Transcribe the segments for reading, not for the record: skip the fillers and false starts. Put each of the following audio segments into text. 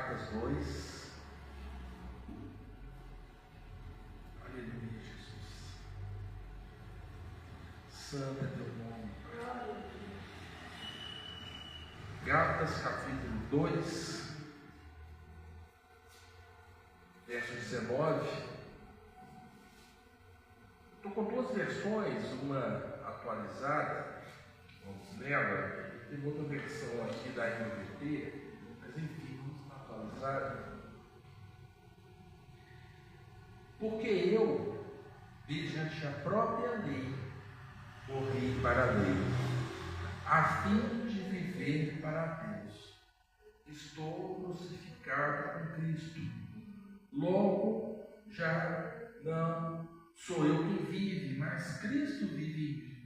Gálatas 2. Aleluia, Jesus. Santo é teu nome. Gálatas capítulo 2, verso 19. Estou com duas versões, uma atualizada, vamos nela. Tem outra versão aqui da NVT, mas enfim, atualizada. Porque eu, mediante a própria lei, morri para a lei, a fim de viver para Deus. Estou crucificado com Cristo. Logo, já não sou eu quem vive, mas Cristo vive em mim.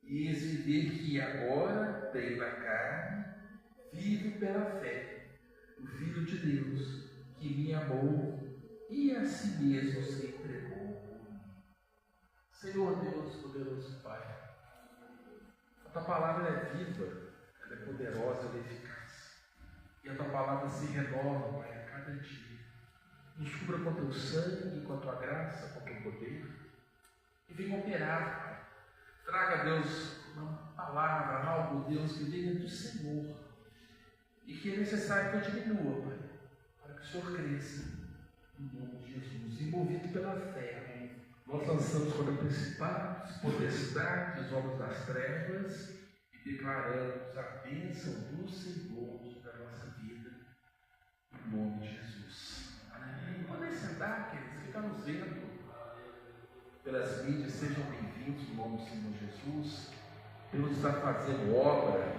E esse viver que agora tenho na carne, vivo pela fé do Filho de Deus, que me amou e a si mesmo se entregou por mim. Senhor Deus, poderoso Pai, a tua palavra é viva, ela é poderosa, ela é eficaz. E a tua palavra se renova, Pai, a cada dia. Nos cubra com teu sangue, com a tua graça, com o teu poder. E venha operar, Pai. Traga, Deus, uma palavra, algo, Deus, que venha do Senhor. E que é necessário que eu diminua, Pai, para que o Senhor cresça. Em nome de Jesus, envolvido pela fé. Nós lançamos contra principados, potestades, obras das trevas e declaramos a bênção do Senhor sobre a nossa vida. Em nome de Jesus. Amém. Podem sentar, queridos, que estão nos vendo pelas mídias, sejam bem-vindos no nome do Senhor Jesus. Deus está fazendo obra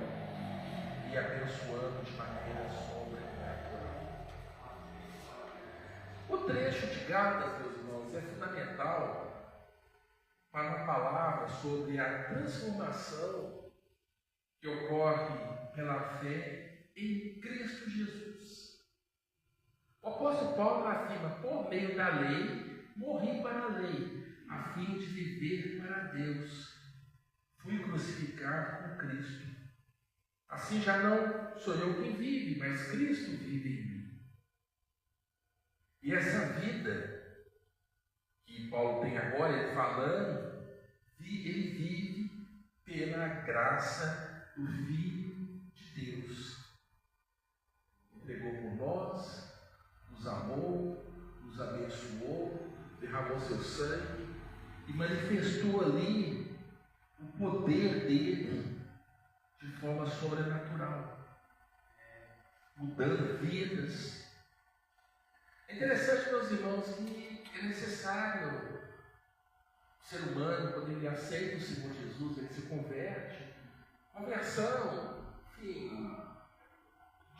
e abençoando de maneira sobrenatural. O trecho de Gálatas, meus irmãos, é fundamental para uma palavra sobre a transformação que ocorre pela fé em Cristo Jesus. O apóstolo Paulo afirma: por meio da lei, morri para a lei, a fim de viver para Deus. Fui crucificado com Cristo. Assim já não sou eu quem vive, mas Cristo vive em mim. E essa vida que Paulo tem agora, ele falando, ele vive pela graça do Filho de Deus. Entregou por nós, nos amou, nos abençoou, derramou seu sangue e manifestou ali o poder dele de forma sobrenatural, mudando vidas. É interessante, meus irmãos, que é necessário o ser humano, quando ele aceita o Senhor Jesus, ele se converte. Conversão, enfim,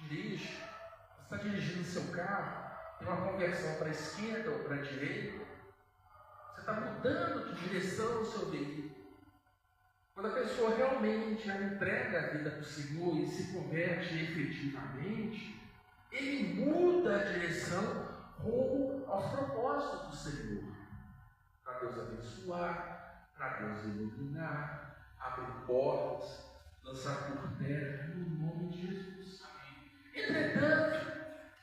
dirige, você está dirigindo o seu carro, tem uma conversão para a esquerda ou para a direita, você está mudando de direção o seu veículo. Quando a pessoa realmente entrega a vida para o Senhor e se converte efetivamente, ele muda a direção rumo aos propósitos do Senhor. Para Deus abençoar, para Deus iluminar, abrir portas, lançar por terra, no nome de Jesus. Entretanto,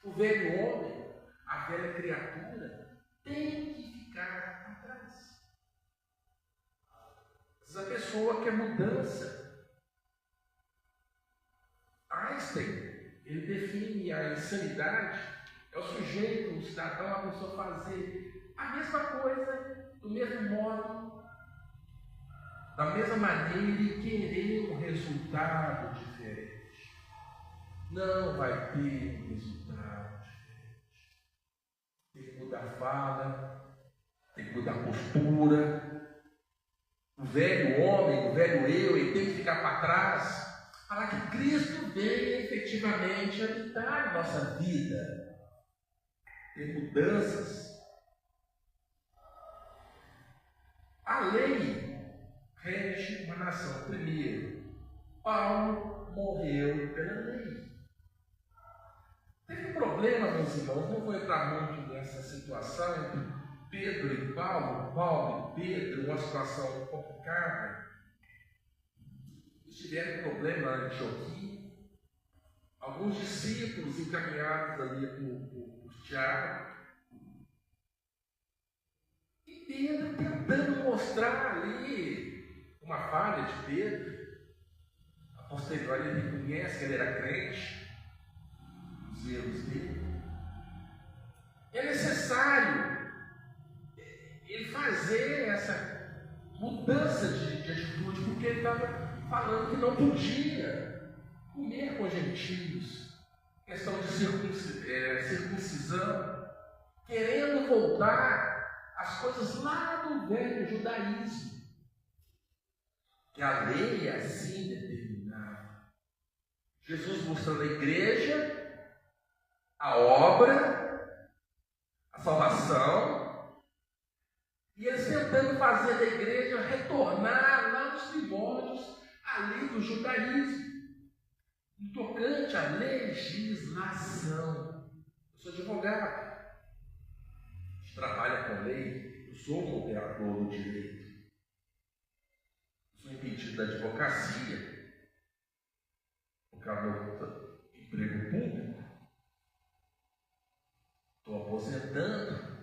o velho homem, a velha criatura, tem que ficar atrás. A pessoa quer mudança. Einstein, ele define a insanidade, é o sujeito, o cidadão, a pessoa fazer a mesma coisa, do mesmo modo, da mesma maneira e querer um resultado diferente. Não vai ter um resultado diferente. Tem que mudar a fala, tem que mudar a postura. O velho homem, o velho eu, ele tem que ficar para trás para que Cristo venha efetivamente habitar a nossa vida. Ter mudanças. A lei rege uma nação. Primeiro, Paulo morreu pela lei. Teve um problema, meus irmãos, não vou entrar muito nessa situação entre Pedro e Paulo e Pedro, uma situação complicada. Eles tiveram problema na Antioquia. alguns discípulos encaminhados ali por Tiago, e Pedro tentando mostrar ali uma falha de Pedro. A posteriori ele reconhece que ele era crente, os erros dele. É necessário ele fazer essa mudança de atitude, porque ele estava falando que não podia comer com gentios, questão de circuncisão, querendo voltar às coisas lá do velho judaísmo, que a lei assim determinava. Jesus mostrando a igreja, a obra, a salvação, e eles tentando fazer da igreja retornar lá nos primórdios a lei do judaísmo, no tocante à legislação. Eu sou advogado, trabalho com lei, eu sou um operador do direito, eu sou impedido da advocacia, por causa do emprego público, estou aposentando.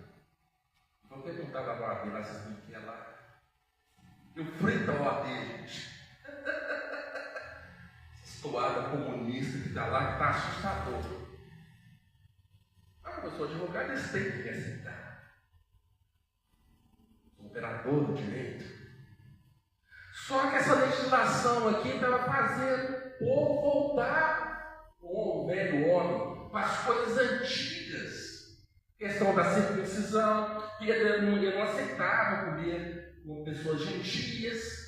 Vou perguntar lá no OAB, lá vocês não querem lá. Eu frito a OAB, gente. Essa toada comunista que está lá, que está assustador. Eu sou advogado, eles têm que me aceitar. Sou operador do direito. Só que essa legislação aqui estava fazendo o povo voltar, o velho homem, para as coisas antigas. Questão da circuncisão, que ele não aceitava comer com pessoas gentias,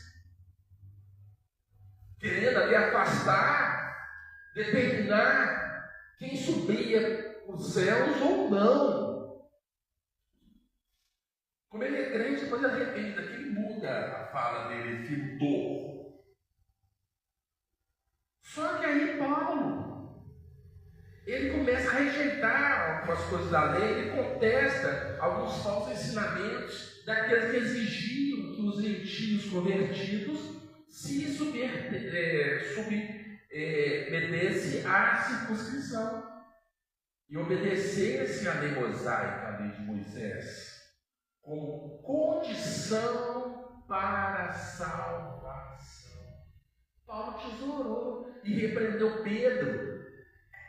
querendo ali afastar, determinar quem subia os céus ou não. Como ele é crente, depois ele arrepende daqui, ele muda a fala dele, filtrou. Só que aí Paulo, ele começa a rejeitar algumas coisas da lei, ele contesta alguns falsos ensinamentos daqueles que exigiam que os gentios convertidos se submetessem à circuncisão e obedecessem à lei mosaica, a lei de Moisés, como condição para a salvação. Paulo tesourou e repreendeu Pedro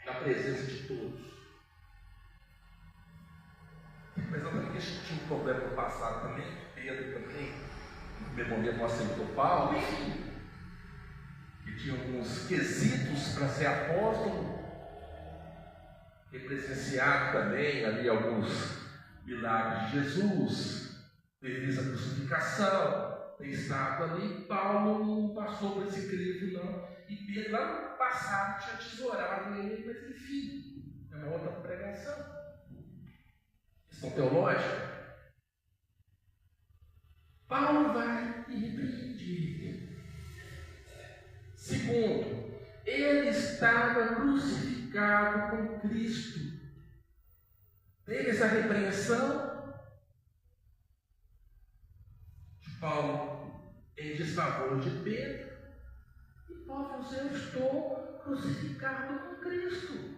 na presença de todos. Mas eu também tinha um problema no passado também, Pedro também, no primeiro momento não aceitou Paulo, enfim, que tinha alguns quesitos para ser apóstolo, ter presenciado também ali alguns milagres de Jesus, ter visto a crucificação, ter estado ali. Paulo não passou por esse crivo, não. E Pedro lá no passado tinha tesourado ele, mas enfim, é uma outra pregação. Questão teológica. Paulo vai e repreende. Segundo, ele estava crucificado com Cristo. Teve essa repreensão de Paulo em desfavor de Pedro. Paulo falou: eu estou crucificado com Cristo.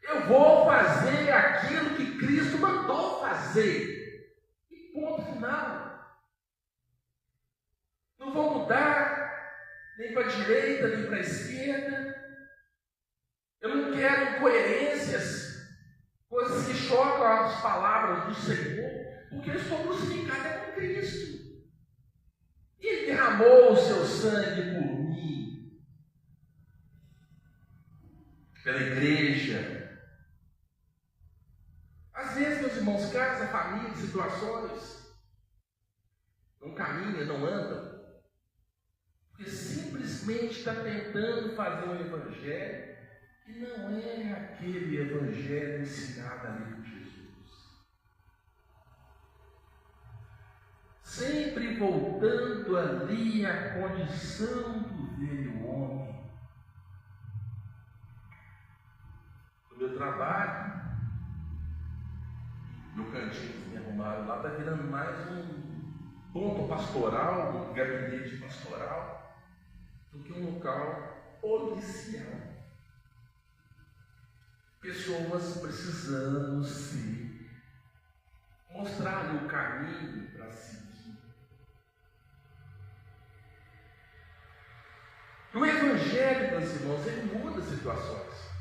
Eu vou fazer aquilo que Cristo mandou fazer. E ponto final. Não vou mudar nem para a direita, nem para a esquerda. Eu não quero incoerências, coisas que chocam as palavras do Senhor, porque eu estou crucificado com Cristo. E Ele derramou o seu sangue por mim, pela igreja. Às vezes, meus irmãos, casa, família, situações não caminham, não andam, porque simplesmente está tentando fazer um evangelho que não é aquele evangelho ensinado ali por Jesus. Sempre voltando ali à condição do velho homem. No meu trabalho, meu cantinho que me arrumaram lá, está virando mais um ponto pastoral, um gabinete pastoral, do que um local policial. pessoas precisando se mostrar o caminho para seguir. O Evangelho, meus irmãos, ele muda situações.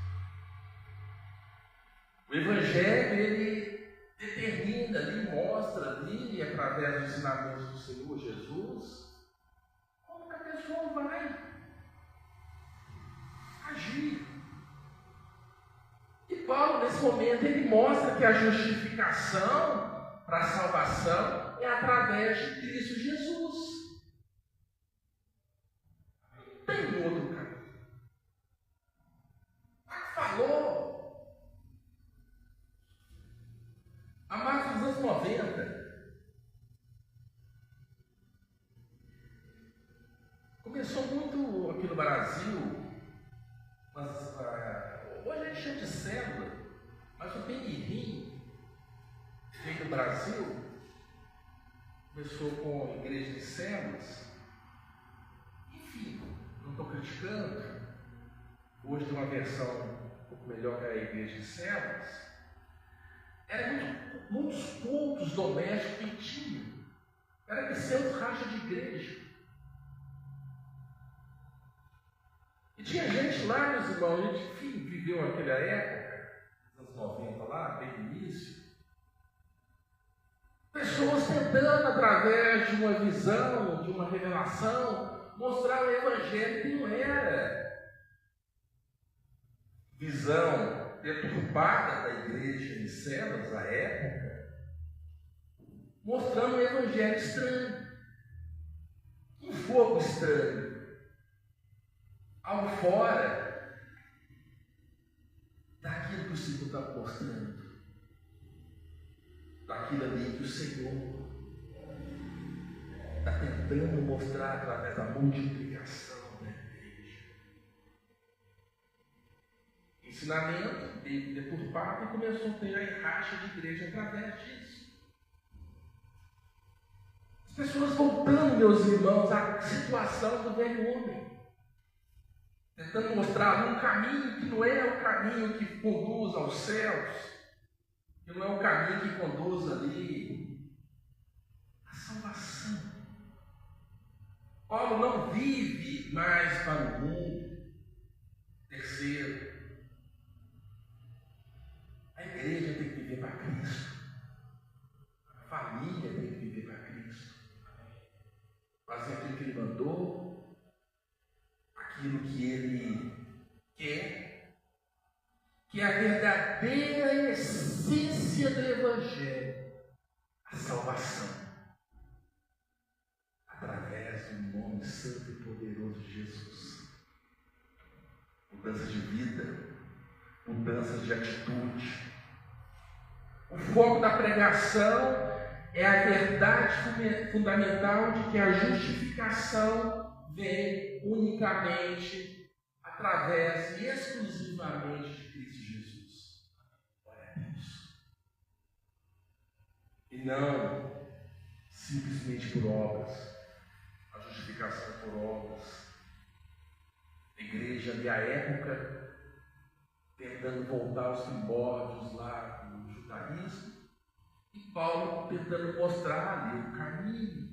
O Evangelho, ele determina, ele mostra ali, através dos ensinamentos do Senhor Jesus, como que a pessoa vai agir. E Paulo, nesse momento, ele mostra que a justificação para a salvação é através de Cristo Jesus. Não tem outro caminho. Mas falou. Amados, nos anos 90, começou muito aqui no Brasil, mas hoje a gente chama de célula, mas o Benihim, veio do Brasil, começou com a igreja de células. Enfim, não estou criticando, hoje tem uma versão um pouco melhor que a igreja de células. Eram muitos cultos domésticos que tinham. Era que ser racha de igreja. E tinha gente lá, meus irmãos, a gente viveu aquela época, nos anos 90 lá, bem no início. Pessoas tentando, através de uma visão, de uma revelação, mostrar o Evangelho que não era visão deturpada da igreja de células à época, mostrando um evangelho estranho, um fogo estranho, algo fora daquilo que o Senhor está mostrando, daquilo ali que o Senhor está tentando mostrar através da multiplicação da igreja. Ensinamento deturpado e começou a ter a racha de igreja através disso. As pessoas voltando, meus irmãos, à situação do velho homem, tentando mostrar um caminho que não é o caminho que conduz aos céus, que não é o caminho que conduz ali à salvação. Paulo não vive mais para o mundo. Terceiro, a igreja tem que viver para Cristo. A família tem que viver para Cristo. Fazer aquilo que Ele mandou, aquilo que Ele quer, que é a verdadeira essência do Evangelho, a salvação, através do nome santo e poderoso de Jesus. Mudança de vida, mudanças de atitude. O foco da pregação é a verdade fundamental de que a justificação vem unicamente através e exclusivamente de Cristo Jesus. Glória a Deus. E não simplesmente por obras. A justificação por obras. A igreja da época tentando voltar aos primórdios lá do judaísmo, e Paulo tentando mostrar ali o caminho.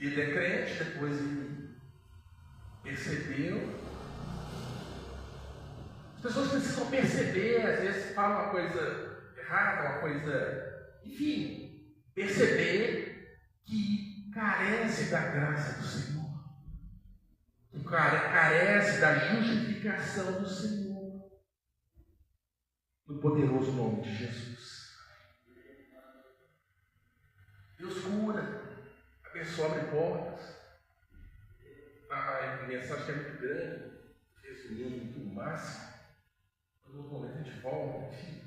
Ele é crente, depois ele percebeu. As pessoas precisam perceber, às vezes falam uma coisa errada, uma coisa... Enfim, perceber que carece da graça do Senhor. Que carece da justificação do Senhor. No poderoso nome de Jesus. Deus cura, abençoa, abre portas. A mensagem é muito grande, resumindo muito o máximo. Mas no momento a gente volta, enfim.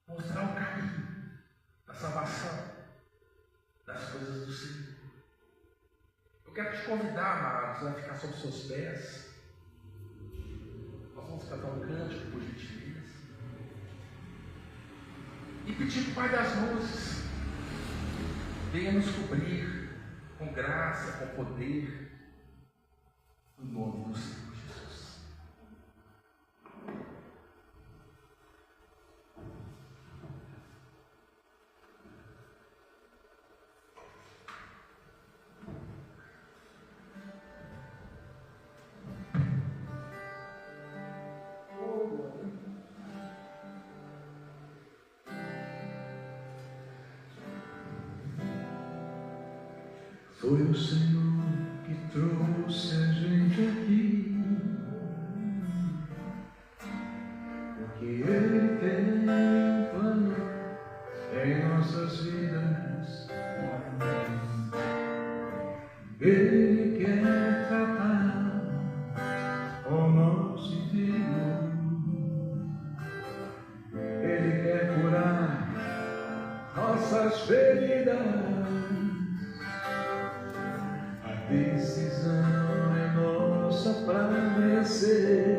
Mostrar o caminho da salvação, das coisas do Senhor. Eu quero te convidar, amados, a ficar sobre os seus pés. Nós vamos cantar um cântico, por gentileza. E pedir para o Pai das Luzes venha nos cobrir com graça, com poder, no nome do Senhor Jesus. Foi o Senhor que trouxe a gente aqui, porque Ele tem um plano em nossas vidas. Ele quer tratar o nosso interior. Ele quer curar nossas feridas. A decisão é nossa pra vencer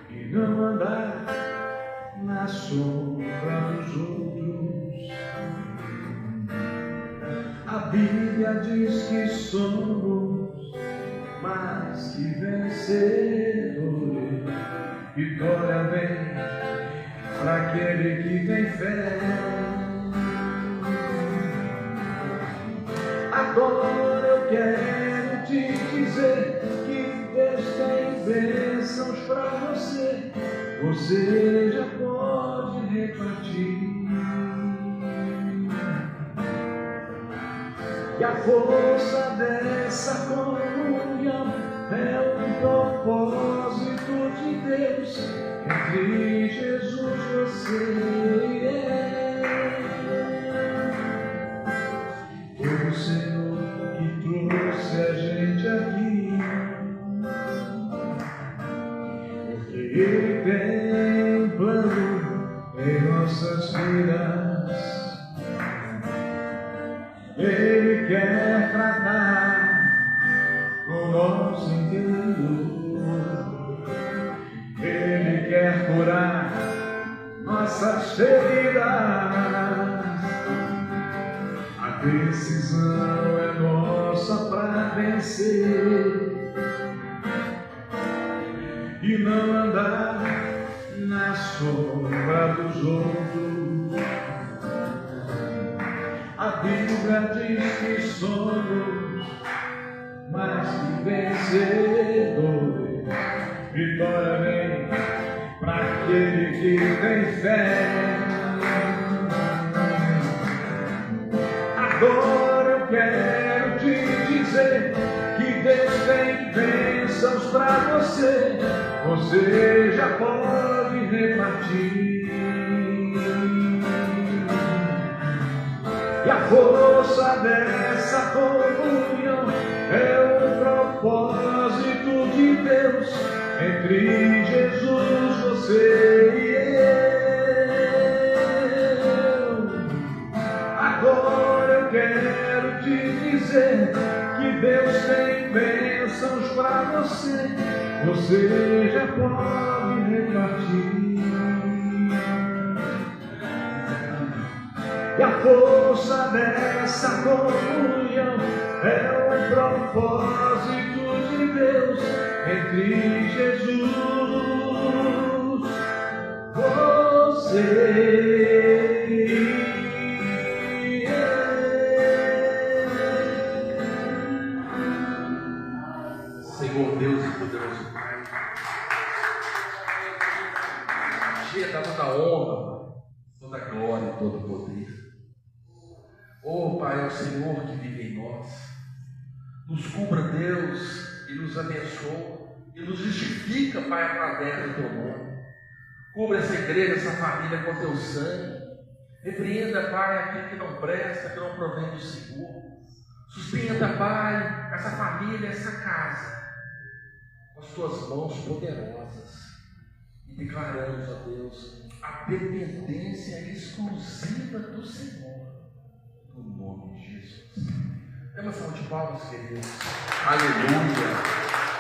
e não andar na sombra dos outros. A Bíblia diz que somos mais que vencedores. Vitória vem para aquele que tem fé. Agora eu quero te dizer que Deus tem bênçãos para você. Você já pode repartir. E a força dessa comunhão é um propósito de Deus. Entre Jesus, você e eu. Foi o Senhor que trouxe a gente aqui, porque Ele tem um plano em nossas vidas. Ele quer tratar o nosso interior. Ele quer curar nossas feridas. A decisão é nossa para vencer e não andar na sombra dos outros. A Bíblia diz que somos mais que vencedores. Vitória vem para aquele que tem fé. Agora eu quero te dizer que Deus tem bênçãos para você. Você já pode repartir. E a força dessa comunhão é um propósito de Deus. Entre Jesus, você e eu. Agora eu quero te dizer que Deus tem bênçãos para você. Você já pode repartir. E a força dessa comunhão é um propósito de Deus. Entre Jesus, você e eu. Senhor Deus e poderoso Pai, cheia da toda honra, toda glória e todo poder. Oh Pai, é o Senhor que vive em nós. Nos cubra, Deus, e nos abençoa e nos justifica, Pai, através do teu nome. Cubra essa igreja, essa família com teu sangue. Repreenda, Pai, aquilo que não presta, que não provém do Senhor. Sustenta, Pai, essa família, essa casa, com as tuas mãos poderosas. E declaramos, ó Deus, a dependência exclusiva do Senhor. No nome de Jesus. Dê uma salva de palmas, queridos. Aleluia.